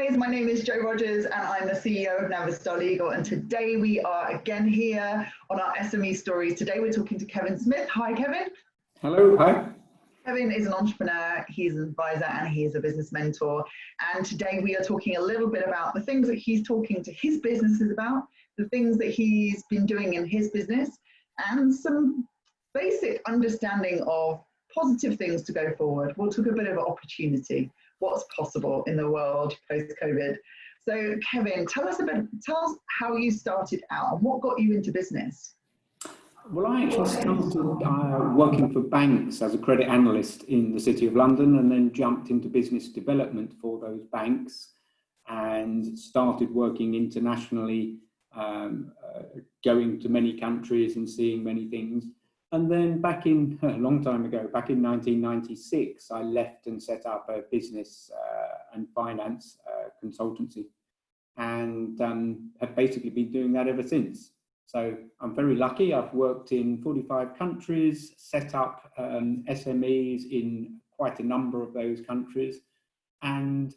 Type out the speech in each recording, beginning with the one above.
guys, my name is Jo Rogers and I'm the CEO of NaviStar Legal, and today we are again here on our SME stories. Today we're talking to Kevin Smith. Hi Kevin. Hello, hi. Kevin is an entrepreneur, he's an advisor and he is a business mentor, and today we are talking a little bit about the things that he's talking to his businesses about, the things that he's been doing in his business, and some basic understanding of positive things to go forward. We'll talk a bit of opportunity, what's possible in the world post-COVID. So Kevin, tell us how you started out and what got you into business. Well, I actually started working for banks as a credit analyst in the City of London, and then jumped into business development for those banks and started working internationally, going to many countries and seeing many things. And then back in, a long time ago, back in 1996, I left and set up a business and finance consultancy, and have basically been doing that ever since. So I'm very lucky. I've worked in 45 countries, set up SMEs in quite a number of those countries. And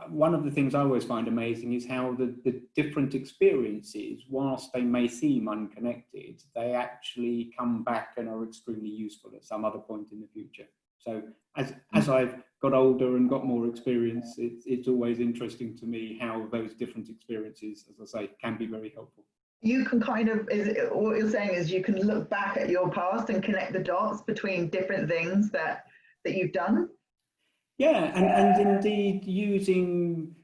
one of the things I always find amazing is how the different experiences, whilst they may seem unconnected, they actually come back and are extremely useful at some other point in the future. So as I've got older and got more experience, it's always interesting to me how those different experiences, as I say, can be very helpful. You can what you're saying is you can look back at your past and connect the dots between different things that you've done. Yeah, and indeed using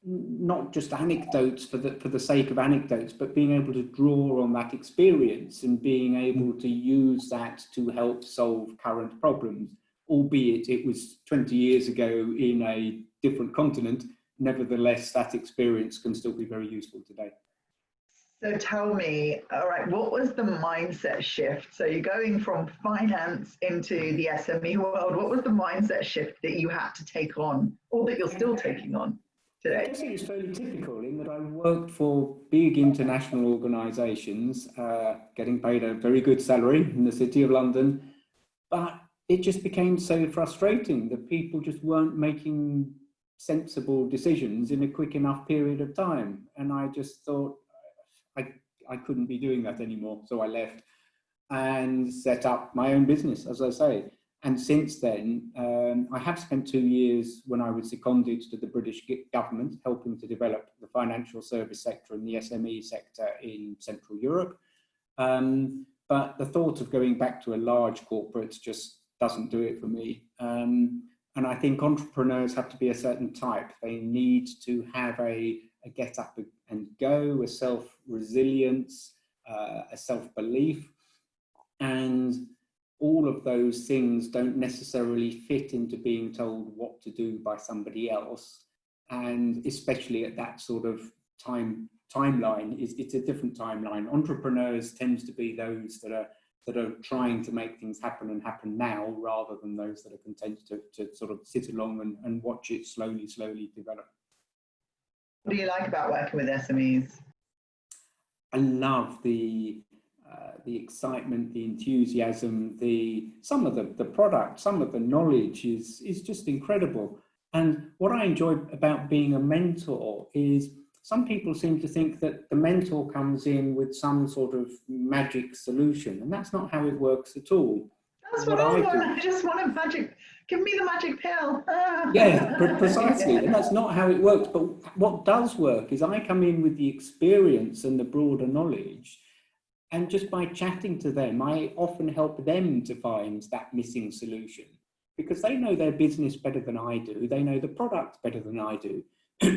not just anecdotes for the sake of anecdotes, but being able to draw on that experience and being able to use that to help solve current problems, albeit it was 20 years ago in a different continent. Nevertheless, that experience can still be very useful today. So tell me, all right, what was the mindset shift? So you're going from finance into the SME world. What was the mindset shift that you had to take on, or that you're still taking on today? I guess it was fairly typical in that I worked for big international organisations, getting paid a very good salary in the City of London, but it just became so frustrating that people just weren't making sensible decisions in a quick enough period of time. And I just thought, I couldn't be doing that anymore. So I left and set up my own business, as I say. And since then, I have spent 2 years when I was seconded to the British government, helping to develop the financial service sector and the SME sector in Central Europe. But the thought of going back to a large corporate just doesn't do it for me. And I think entrepreneurs have to be a certain type. They need to have a get up and go, a self-resilience, a self-belief, and all of those things don't necessarily fit into being told what to do by somebody else. And especially at that sort of timeline, it's a different timeline. Entrepreneurs tend to be those that are trying to make things happen and happen now, rather than those that are content to sort of sit along and watch it slowly develop. What do you like about working with SMEs? I love the excitement, the enthusiasm, some of the product, some of the knowledge is just incredible. And what I enjoy about being a mentor is some people seem to think that the mentor comes in with some sort of magic solution, and that's not how it works at all. That's what I want. I just want a magic. Give me the magic pill. Yeah, precisely. And that's not how it works. But what does work is I come in with the experience and the broader knowledge. And just by chatting to them, I often help them to find that missing solution, because they know their business better than I do. They know the product better than I do,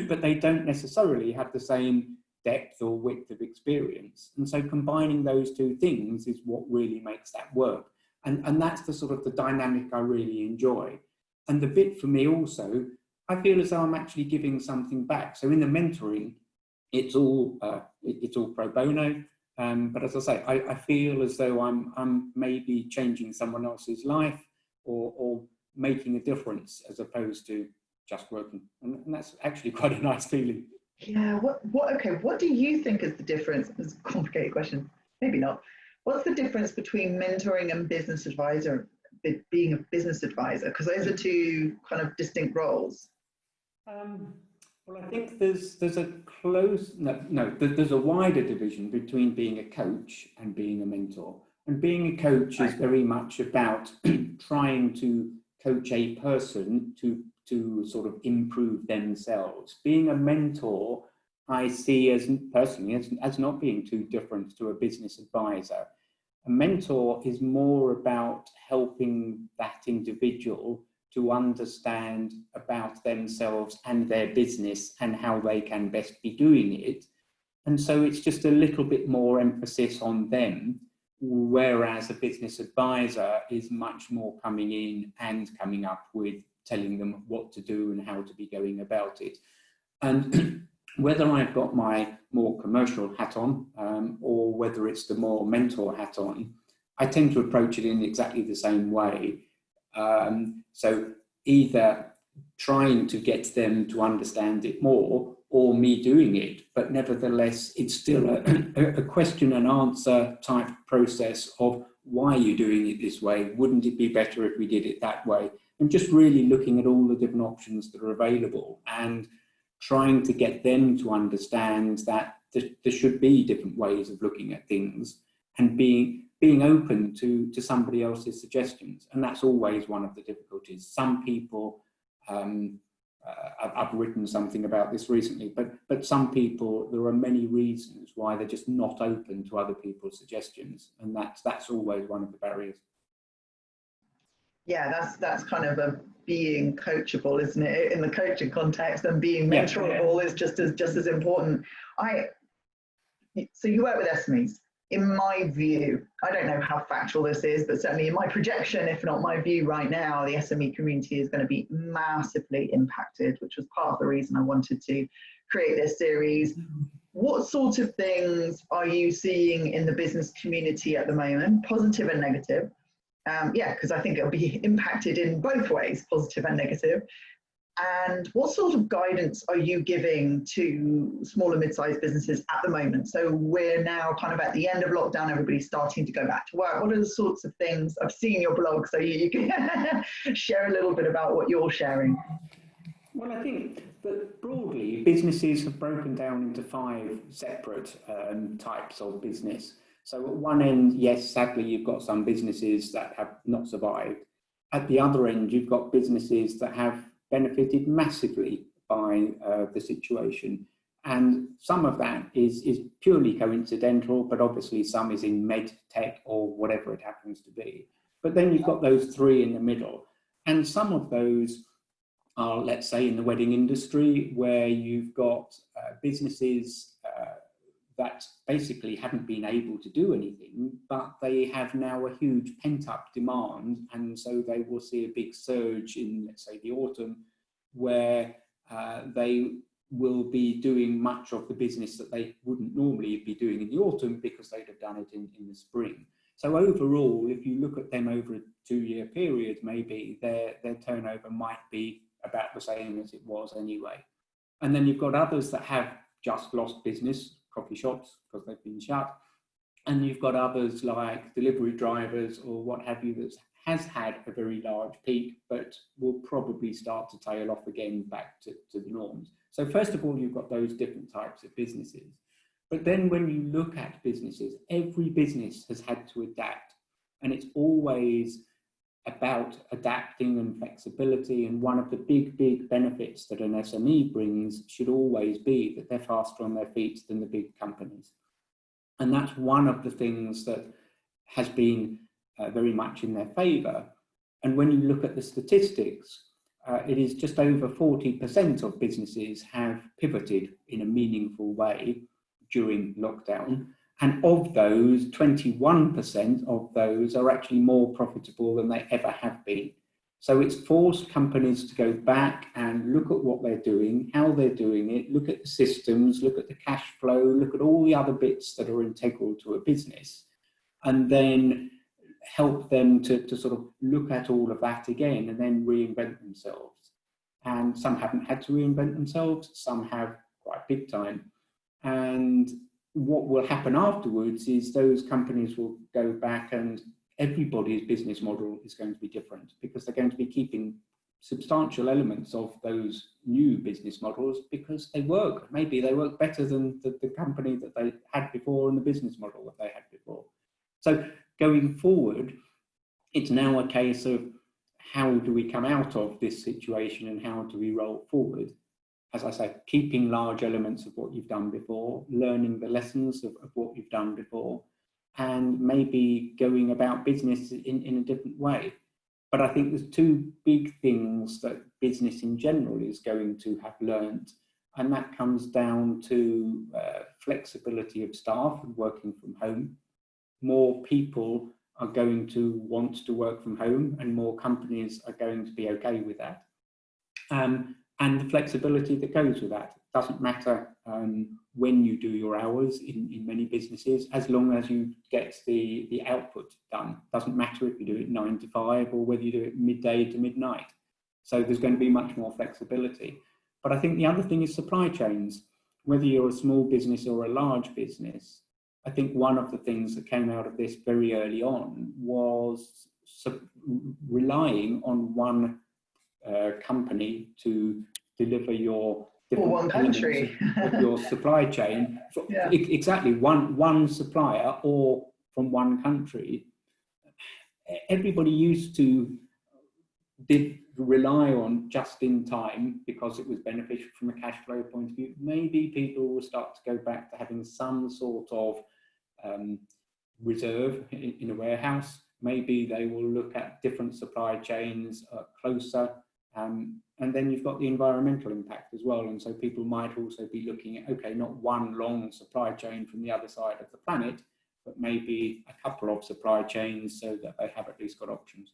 but they don't necessarily have the same depth or width of experience. And so combining those two things is what really makes that work. And that's the sort of the dynamic I really enjoy. And the bit for me also, I feel as though I'm actually giving something back. So in the mentoring, it's all pro bono. But as I say, I feel as though I'm maybe changing someone else's life or making a difference, as opposed to just working. And that's actually quite a nice feeling. Yeah. What do you think is the difference? It's a complicated question. Maybe not. What's the difference between mentoring and business advisor, being a business advisor? Because those are two kind of distinct roles. Well, I think there's a there's a wider division between being a coach and being a mentor. And being a coach is very much about trying to coach a person to sort of improve themselves. Being a mentor, I see as personally as not being too different to a business advisor. A mentor is more about helping that individual to understand about themselves and their business and how they can best be doing it. And so it's just a little bit more emphasis on them, whereas a business advisor is much more coming in and coming up with telling them what to do and how to be going about it. And whether I've got my more commercial hat on or whether it's the more mentor hat on, I tend to approach it in exactly the same way. So either trying to get them to understand it more or me doing it, but nevertheless, it's still a question and answer type process of why you're doing it this way. Wouldn't it be better if we did it that way? And just really looking at all the different options that are available and trying to get them to understand that there should be different ways of looking at things and being open to somebody else's suggestions. And that's always one of the difficulties. Some people, I've written something about this recently, but some people, there are many reasons why they're just not open to other people's suggestions. And that's always one of the barriers. Yeah, that's kind of a being coachable, isn't it? In the coaching context, and being mentorable is just as important. So you work with SMEs. In my view, I don't know how factual this is, but certainly in my projection, if not my view right now, the SME community is going to be massively impacted, which was part of the reason I wanted to create this series. What sort of things are you seeing in the business community at the moment, positive and negative? Because I think it'll be impacted in both ways, positive and negative. And what sort of guidance are you giving to small and mid-sized businesses at the moment? So we're now kind of at the end of lockdown, everybody's starting to go back to work. What are the sorts of things? I've seen your blog, so you can share a little bit about what you're sharing. Well, I think that broadly, businesses have broken down into 5 separate types of business. So at one end, yes, sadly, you've got some businesses that have not survived. At the other end, you've got businesses that have benefited massively by the situation. And some of that is purely coincidental, but obviously some is in med tech or whatever it happens to be. But then you've got those 3 in the middle. And some of those are, let's say, in the wedding industry, where you've got businesses that basically haven't been able to do anything, but they have now a huge pent-up demand, and so they will see a big surge in, let's say, the autumn, where they will be doing much of the business that they wouldn't normally be doing in the autumn because they'd have done it in the spring. So overall, if you look at them over a 2-year period, maybe their turnover might be about the same as it was anyway. And then you've got others that have just lost business, coffee shops, because they've been shut. And you've got others like delivery drivers or what have you that has had a very large peak, but will probably start to tail off again back to the norms. So first of all, you've got those different types of businesses. But then when you look at businesses, every business has had to adapt. And it's always about adapting and flexibility. And one of the big benefits that an SME brings should always be that they're faster on their feet than the big companies. And that's one of the things that has been very much in their favour. And when you look at the statistics, it is just over 40% of businesses have pivoted in a meaningful way during lockdown. And of those, 21% of those are actually more profitable than they ever have been. So it's forced companies to go back and look at what they're doing, how they're doing it, look at the systems, look at the cash flow, look at all the other bits that are integral to a business, and then help them to sort of look at all of that again and then reinvent themselves. And some haven't had to reinvent themselves, some have quite big time. And what will happen afterwards is those companies will go back and everybody's business model is going to be different because they're going to be keeping substantial elements of those new business models because they work. Maybe they work better than the company that they had before and the business model that they had before. So going forward, it's now a case of how do we come out of this situation and how do we roll forward? As I say, keeping large elements of what you've done before, learning the lessons of what you've done before, and maybe going about business in a different way. But I think there's two big things that business in general is going to have learned, and that comes down to flexibility of staff and working from home. More people are going to want to work from home, and more companies are going to be okay with that. And the flexibility that goes with that. It doesn't matter when you do your hours in many businesses, as long as you get the output done. It doesn't matter if you do it 9 to 5 or whether you do it midday to midnight. So there's going to be much more flexibility. But I think the other thing is supply chains. Whether you're a small business or a large business, I think one of the things that came out of this very early on was relying on one company to deliver your different one country of your supply chain. Yeah. Exactly, one supplier or from one country. Everybody used to rely on just in time because it was beneficial from a cash flow point of view. Maybe people will start to go back to having some sort of reserve in a warehouse. Maybe they will look at different supply chains closer. And then you've got the environmental impact as well. And so people might also be looking at, okay, not one long supply chain from the other side of the planet, but maybe a couple of supply chains so that they have at least got options.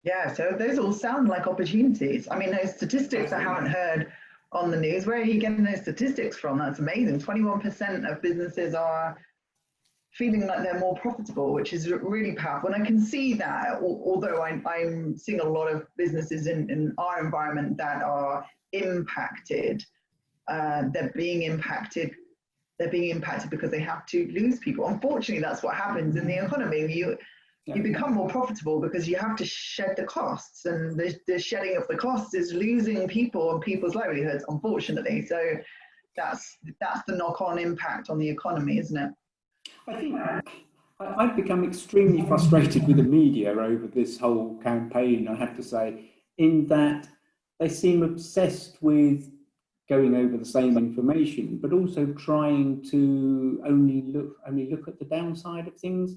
Yeah, so those all sound like opportunities. I mean, those statistics I haven't heard on the news. Where are you getting those statistics from? That's amazing. 21% of businesses are feeling like they're more profitable, which is really powerful. And I can see that, although I'm seeing a lot of businesses in our environment that are impacted, they're being impacted because they have to lose people. Unfortunately, that's what happens in the economy. You become more profitable because you have to shed the costs, and the shedding of the costs is losing people and people's livelihoods, unfortunately. So that's the knock-on impact on the economy, isn't it? I think I've become extremely frustrated with the media over this whole campaign, I have to say, in that they seem obsessed with going over the same information, but also trying to only look at the downside of things.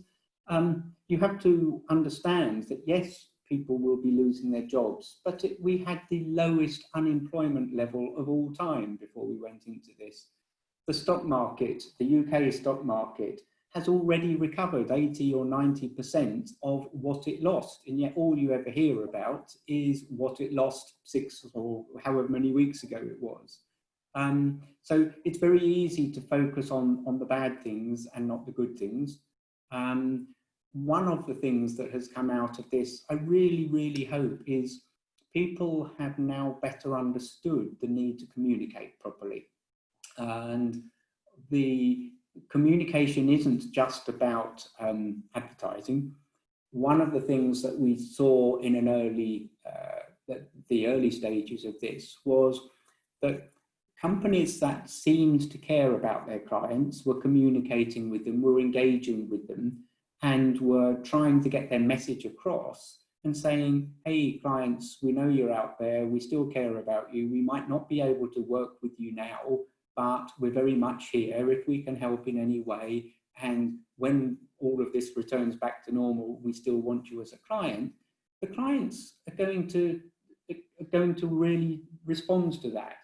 You have to understand that, yes, people will be losing their jobs, but we had the lowest unemployment level of all time before we went into this. The stock market, the UK stock market, has already recovered 80 or 90% of what it lost. And yet all you ever hear about is what it lost 6 or however many weeks ago it was. So it's very easy to focus on the bad things and not the good things. One of the things that has come out of this, I really, really hope, is people have now better understood the need to communicate properly. And the communication isn't just about advertising. One of the things that we saw in the early stages of this was that companies that seemed to care about their clients were communicating with them, were engaging with them, and were trying to get their message across and saying, hey, clients, we know you're out there, we still care about you, we might not be able to work with you now, but we're very much here if we can help in any way. And when all of this returns back to normal, we still want you as a client. The clients are going to really respond to that.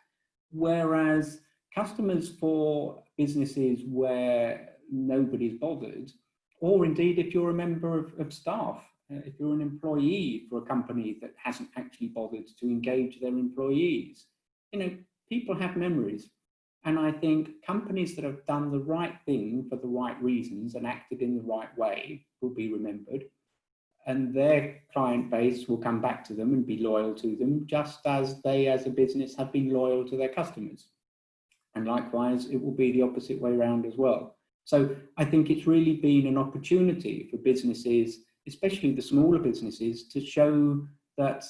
Whereas customers for businesses where nobody's bothered, or indeed if you're a member of staff, if you're an employee for a company that hasn't actually bothered to engage their employees, people have memories. And I think companies that have done the right thing for the right reasons and acted in the right way will be remembered. And their client base will come back to them and be loyal to them, just as they as a business have been loyal to their customers. And likewise, it will be the opposite way around as well. So I think it's really been an opportunity for businesses, especially the smaller businesses, to show that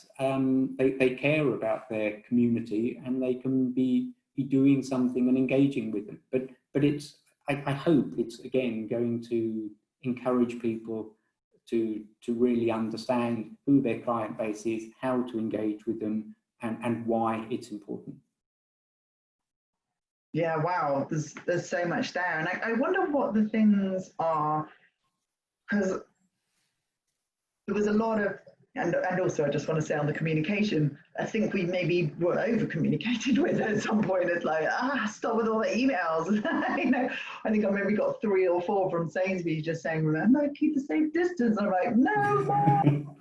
they care about their community and they can be doing something and engaging with them. But it's, I hope it's again going to encourage people to really understand who their client base is, how to engage with them, and why it's important. Yeah, wow, there's so much there. And I wonder what the things are, because there was a lot of, and also I just want to say on the communication, I think we maybe were over communicated with at some point. It's like, stop with all the emails. You know, I think I maybe got 3 or 4 from Sainsbury's just saying, remember, keep a safe distance. I'm like, no.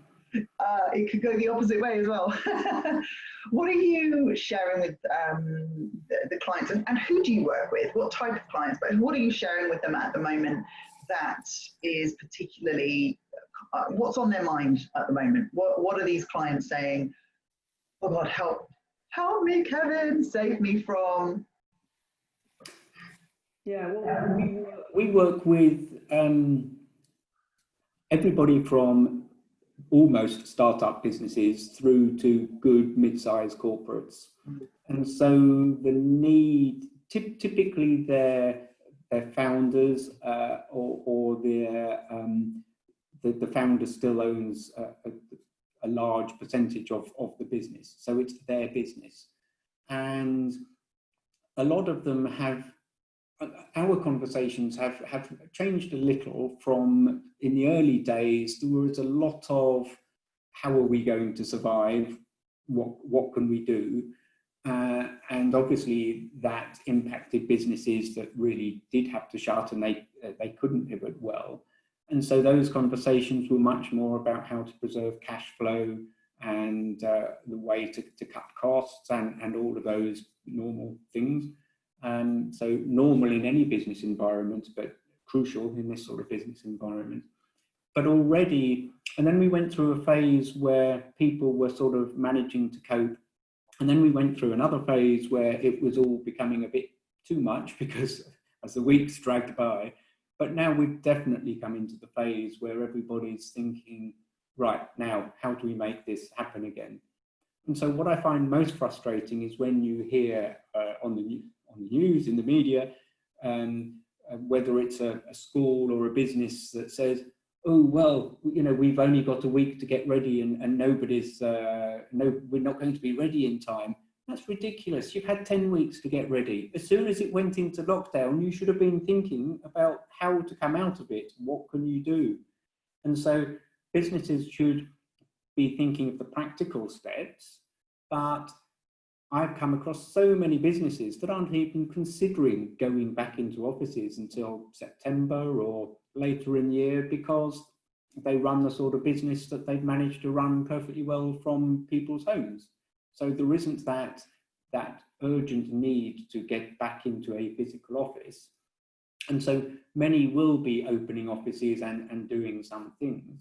It could go the opposite way as well. What are you sharing with the clients, and who do you work with? What type of clients? But what are you sharing with them at the moment that is particularly, what's on their mind at the moment? What are these clients saying? Oh God, help me, Kevin, save me from. Yeah, well, we work with everybody from almost startup businesses through to good mid-sized corporates. And so the need, typically their founders or their the founder still owns a large percentage of the business, so it's their business. And a lot of them have, our conversations have changed a little from, in the early days, there was a lot of, how are we going to survive? What can we do? And obviously that impacted businesses that really did have to shut and they couldn't pivot well. And so those conversations were much more about how to preserve cash flow and the way to cut costs and all of those normal things. So normal in any business environment, but crucial in this sort of business environment. But already, and then we went through a phase where people were sort of managing to cope. And then we went through another phase where it was all becoming a bit too much because as the weeks dragged by. But now we've definitely come into the phase where everybody's thinking, right, now, how do we make this happen again? And so what I find most frustrating is when you hear on the news, in the media, whether it's a school or a business that says, oh, well, you know, we've only got a week to get ready and nobody's, we're not going to be ready in time. That's ridiculous. You've had 10 weeks to get ready. As soon as it went into lockdown, you should have been thinking about how to come out of it. What can you do? And so businesses should be thinking of the practical steps, but I've come across so many businesses that aren't even considering going back into offices until September or later in the year because they run the sort of business that they've managed to run perfectly well from people's homes. So there isn't that urgent need to get back into a physical office. And so many will be opening offices and doing some things.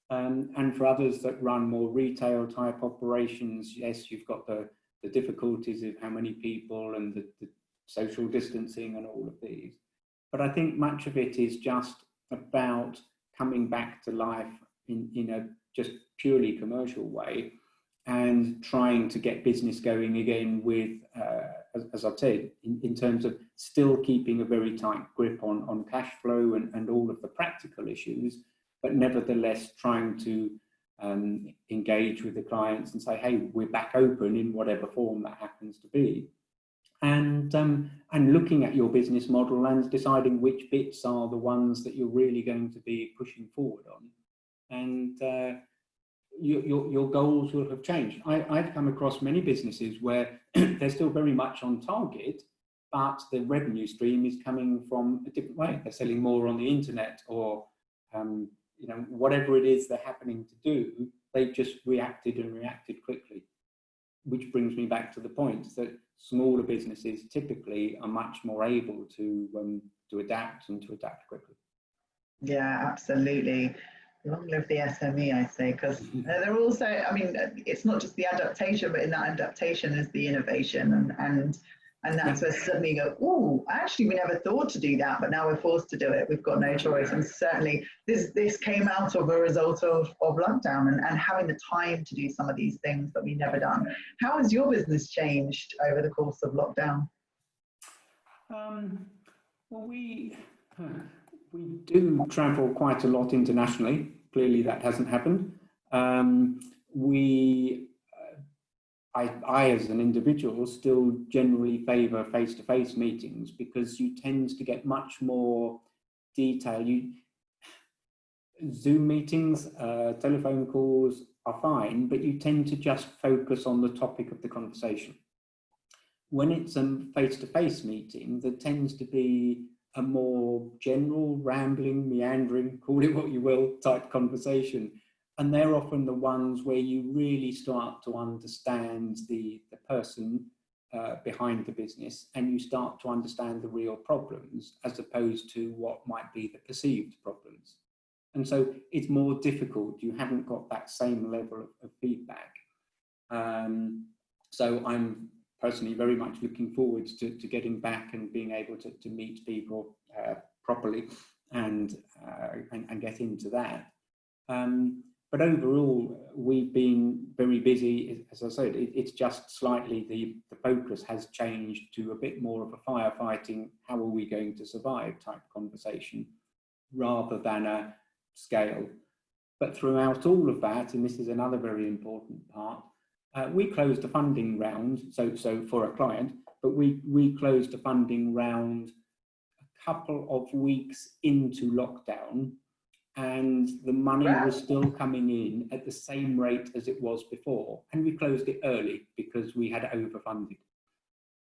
And for others that run more retail type operations, yes, you've got the difficulties of how many people and the social distancing and all of these. But I think much of it is just about coming back to life in a just purely commercial way and trying to get business going again with, as I've said, in terms of still keeping a very tight grip on cash flow and all of the practical issues, but nevertheless trying to engage with the clients and say, hey, we're back open in whatever form that happens to be. And looking at your business model and deciding which bits are the ones that you're really going to be pushing forward on. And your goals will have changed. I've come across many businesses where they're still very much on target, but the revenue stream is coming from a different way. They're selling more on the internet or you know, whatever it is they're happening to do, they've just reacted quickly. Which brings me back to the point that smaller businesses typically are much more able to adapt and to adapt quickly. Yeah, absolutely. Long live the SME, I say, because they're also, I mean, it's not just the adaptation, but in that adaptation is the innovation and And that's where suddenly you go, oh, actually, we never thought to do that, but now we're forced to do it. We've got no choice. And certainly this came out of a result of lockdown and having the time to do some of these things that we never done. How has your business changed over the course of lockdown? Well, we do travel quite a lot internationally. Clearly, that hasn't happened. I, as an individual, still generally favour face-to-face meetings because you tend to get much more detail. Zoom meetings, telephone calls are fine, but you tend to just focus on the topic of the conversation. When it's a face-to-face meeting, there tends to be a more general, rambling, meandering, call it what you will, type conversation. And they're often the ones where you really start to understand the person behind the business, and you start to understand the real problems as opposed to what might be the perceived problems. And so it's more difficult. You haven't got that same level of feedback. So I'm personally very much looking forward to getting back and being able to meet people properly and get into that. But overall, we've been very busy. As I said, it's just slightly the focus has changed to a bit more of a firefighting, how are we going to survive type conversation, rather than a scale. But throughout all of that, and this is another very important part, we closed a funding round, so for a client, but we closed a funding round a couple of weeks into lockdown, and the money was still coming in at the same rate as it was before. And we closed it early because we had overfunded.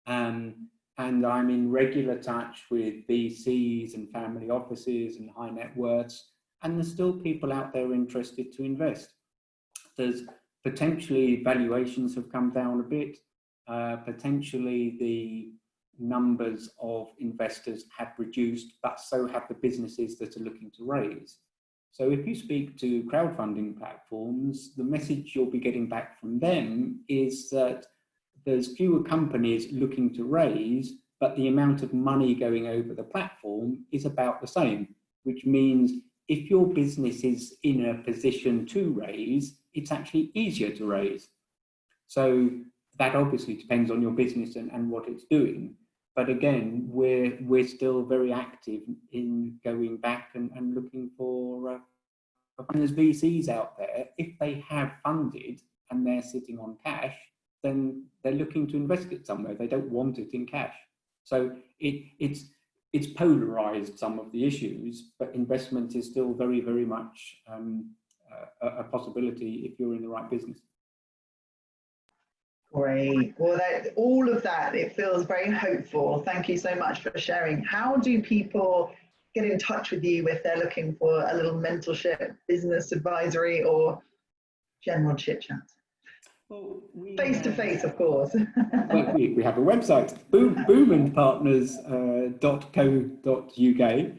And I'm in regular touch with VCs and family offices and high net worths, and there's still people out there interested to invest. There's potentially valuations have come down a bit. Potentially the numbers of investors have reduced, but so have the businesses that are looking to raise. So if you speak to crowdfunding platforms, the message you'll be getting back from them is that there's fewer companies looking to raise, but the amount of money going over the platform is about the same, which means if your business is in a position to raise, it's actually easier to raise. So that obviously depends on your business and what it's doing. But again, we're still very active in going back and looking for, and there's VCs out there, if they have funded and they're sitting on cash, then they're looking to invest it somewhere. They don't want it in cash. So it's polarized some of the issues, but investment is still very, very much a possibility if you're in the right business. Great. Well, all of that, it feels very hopeful. Thank you so much for sharing. How do people get in touch with you if they're looking for a little mentorship, business advisory, or general chit chat? Well, face to face, of course. Well, we have a website, boomandpartners.co.uk,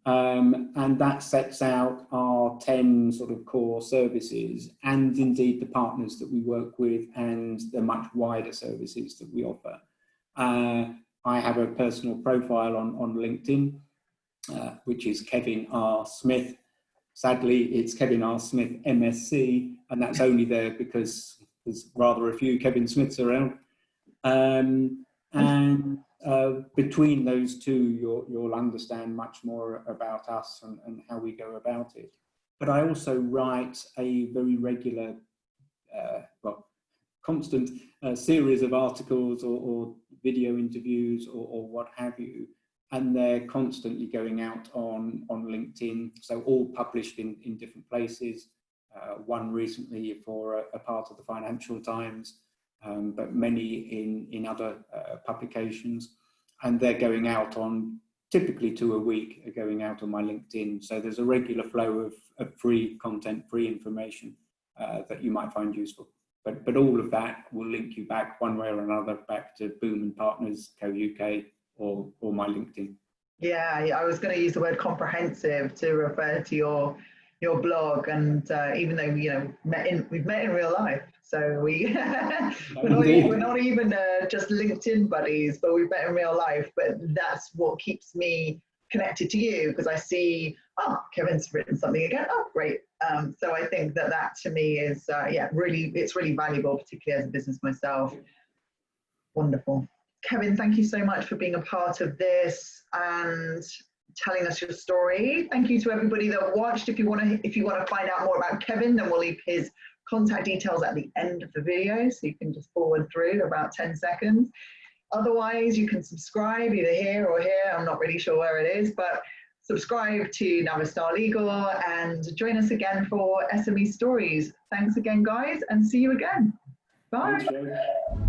and that sets out our 10 sort of core services, and indeed the partners that we work with and the much wider services that we offer. I have a personal profile on LinkedIn, which is Kevin R. Smith. Sadly, it's Kevin R. Smith MSc, and that's only there because there's rather a few Kevin Smiths around. Between those two, you'll understand much more about us and how we go about it. But I also write a very regular, constant series of articles or video interviews or what have you. And they're constantly going out on LinkedIn, so all published in different places. One recently for a part of the Financial Times, but many in other publications. And they're going out on, typically 2 a week, are going out on my LinkedIn. So there's a regular flow of free content, free information that you might find useful. But all of that will link you back one way or another back to Boom and Partners Co.uk or my LinkedIn. Yeah, I was going to use the word comprehensive to refer to your blog, and even though we've met in real life, So we're not even just LinkedIn buddies, but we've met in real life. But that's what keeps me connected to you, because I see, oh, Kevin's written something again. Oh, great. So I think that to me is, it's really valuable, particularly as a business myself. Wonderful. Kevin, thank you so much for being a part of this and telling us your story. Thank you to everybody that watched. If you want to find out more about Kevin, then we'll leave his contact details at the end of the video, so you can just forward through about 10 seconds. Otherwise, you can subscribe either here or here. I'm not really sure where it is, but subscribe to NaviStar Legal and join us again for SME Stories. Thanks again, guys, and see you again. Bye. Thanks,